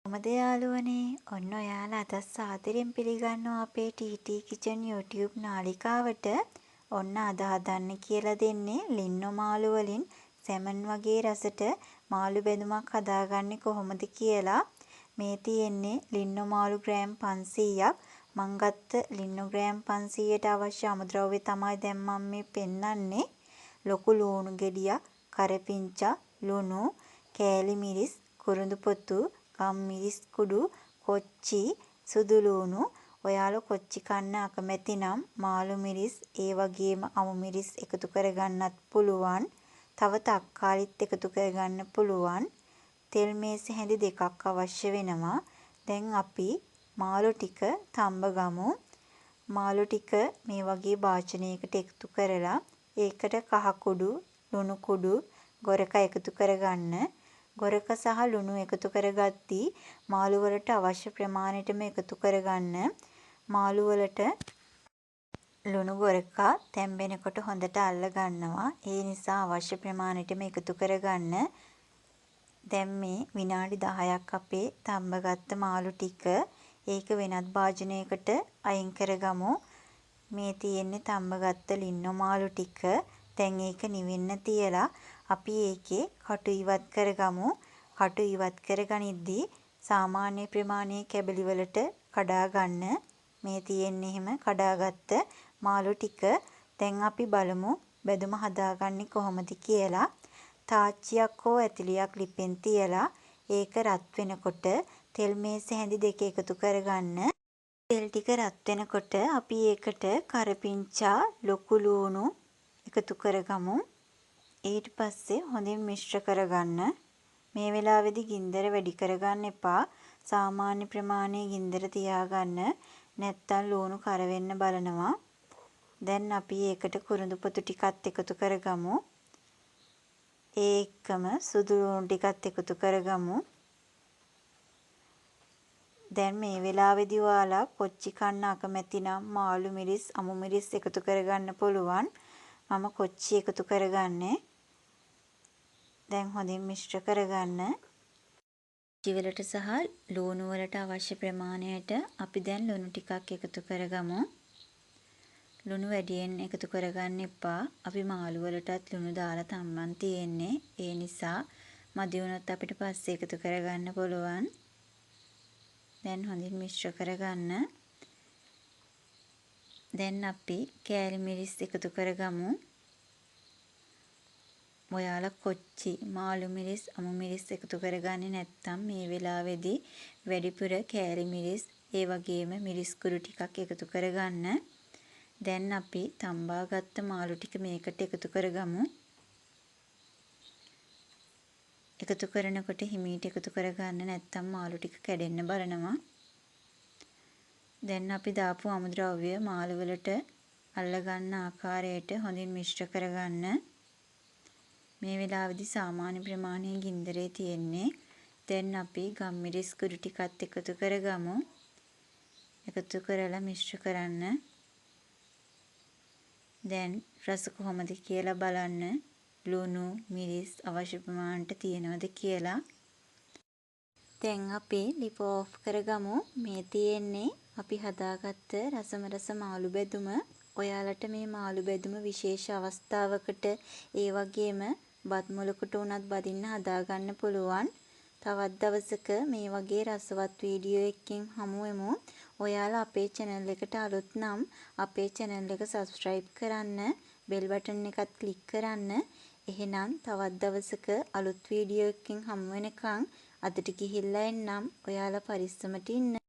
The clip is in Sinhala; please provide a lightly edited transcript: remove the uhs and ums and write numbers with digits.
කොහොමද යාළුවනේ? ඔන්න ඔයාලා අදත් සාදරයෙන් පිළිගන්නවා අපේ TT Kitchen YouTube නාලිකාවට. ඔන්න අද හදන්න කියලා දෙන්නේ ලින්නෝ මාළු වලින් සැමන් වගේ රසට මාළු බැදුමක් හදාගන්නේ කොහොමද කියලා. මේ තියෙන්නේ ලින්නෝ මාළු ග්‍රෑම් 500ක්. මං ගත්ත ලින්නෝ ග්‍රෑම් 500ට අවශ්‍ය අමුද්‍රව්‍ය තමයි දැන් මම මේ පෙන්නන්නේ. ලොකු ලූණු ගෙඩියක්, කරපිංචා, ලුණු, කෑලි මිරිස්, කුරුඳු පොතු, ගම්මිරිස් කුඩු, කොච්චි, සුදු ලූණු. ඔයාලා කොච්චි කන්න අකමැති නම් මාළු මිරිස් ඒ වගේම අමු මිරිස් එකතු කරගන්නත් පුළුවන්. තව තක්කාලිත් එකතු කරගන්න පුළුවන්. තෙල් මේසෙ හැඳි දෙකක් අවශ්‍ය වෙනවා. දැන් අපි මාළු ටික තම්බ ගමු. මාළු ටික මේ වගේ භාජනයකට එකතු කරලා ඒකට කහ කුඩු, ලුණු කුඩු, ගොරක එකතු කරගන්න. ගොරක සහ ලුණු එකතු කරගද්දී මාළු වලට අවශ්‍ය ප්‍රමාණයටම එකතු කරගන්න. මාළු වලට ලුණු ගොරක තැම්බෙනකොට හොඳට අල්ල ගන්නවා. ඒ නිසා අවශ්‍ය ප්‍රමාණයටම එකතු කරගන්න. දැන් මේ විනාඩි 10ක් අපේ තම්බගත්ත මාළු ටික ඒක වෙනත් භාජනයකට අයින් කරගමු. මේ තියෙන්නේ තම්බගත්ත ලින්නෝ මාළු ටික. දැන් ඒක නිවෙන්න තියලා අපි ඒකේ කටු ඉවත් කරගමු. කටු ඉවත් කරගනිද්දී සාමාන්‍ය ප්‍රමාණයේ කැබලි වලට කඩා ගන්න. මේ තියෙන්නේ එහෙම කඩාගත්ත මාළු ටික. දැන් අපි බලමු බැදුම හදාගන්නේ කොහොමද කියලා. තාච්චියක් හෝ ඇතිලියක් ලිපෙන් තියලා ඒක රත් වෙනකොට තෙල් මේසෙ හැඳි දෙක එකතු කරගන්න. තෙල් ටික රත් වෙනකොට අපි ඒකට කරපිංචා, ලොකු ලූණු එකතු කරගමු. ඊට පස්සේ හොඳින් මිශ්‍ර කරගන්න. මේ වෙලාවේදී ගින්දර වැඩි කරගන්න එපා. සාමාන්‍ය ප්‍රමාණයේ ගින්දර තියාගන්න. නැත්තම් ලූණු කර වෙන්න බලනවා. දැන් අපි ඒකට කුරුඳු පොතු ටිකත් එකතු කරගමු. ඒ එක්කම සුදු ලූණු ටිකත් එකතු කරගමු. දැන් මේ වෙලාවේදී ඔයාලා කොච්චි කන්න අකමැති නම් මාළු මිරිස්, අමු මිරිස් එකතු කරගන්න පුළුවන්. මම කොච්චි එකතු කරගන්නේ. දැන් හොඳින් මිශ්‍ර කරගන්න. කොච්චි වලට සහ ලූණු වලට අවශ්‍ය ප්‍රමාණයට අපි දැන් ලුණු ටිකක් එකතු කරගමු. ලුණු වැඩියෙන් එකතු කරගන්න එපා. අපි මාළු වලටත් ලුණු දාලා තම්බන් තියෙන්නේ. ඒ නිසා මදි වුණොත් අපිට පස්සේ එකතු කරගන්න පුළුවන්. දැන් හොඳින් මිශ්‍ර කරගන්න. දැන් අපි කෑලි මිරිස් එකතු කරගමු. ඔයාලා කොච්චි, මාළු මිරිස්, අමු මිරිස් එකතු කරගන්නේ නැත්නම් මේ වෙලාවේදී වැඩිපුර කෑලි මිරිස්, ඒ වගේම මිරිස් කුඩු ටිකක් එකතු කරගන්න. දැන් අපි තම්බාගත්ත මාළු ටික මේකට එකතු කරගමු. එකතු කරනකොට හිමීට එකතු කරගන්න නැත්නම් මාළු ටික කැඩෙන්න බලනවා. දැන් අපි දාපු අමුද්‍රව්‍ය මාළු වලට අල්ලගන්න ආකාරයට හොඳින් මිශ්‍ර කරගන්න. මේ වෙලාවේදී සාමාන්‍ය ප්‍රමාණයේ ගින්දරේ තියෙන්නේ. දැන් අපි ගම්මිරිස් කුඩු ටිකත් එකතු කරගමු. එකතු කරලා මිශ්‍ර කරන්න. දැන් රස කොහොමද කියලා බලන්න. ලුණු, මිරිස් අවශ්‍ය ප්‍රමාණයට තියෙනවද කියලා. දැන් අපි ලිප ඕෆ් කරගමු. මේ තියෙන්නේ අපි හදාගත්ත රස මාළු බැදුම. ඔයාලට මේ මාළු බැදුම විශේෂ අවස්ථාවකට ඒ වගේම බත් මොලකට උනත් බදින්න හදාගන්න පුළුවන්. තවත් දවසක මේ වගේ රසවත් වීඩියෝ එකකින් හමු වෙමු. ඔයාලා අපේ channel එකට අලුත් නම් අපේ channel එක subscribe කරන්න, bell button එකත් click කරන්න. එහෙනම් තවත් දවසක අලුත් වීඩියෝ එකකින් හමු වෙනකන් අදට ගිහිල්ලා එන්නම්. ඔයාලා පරිස්සමට ඉන්න.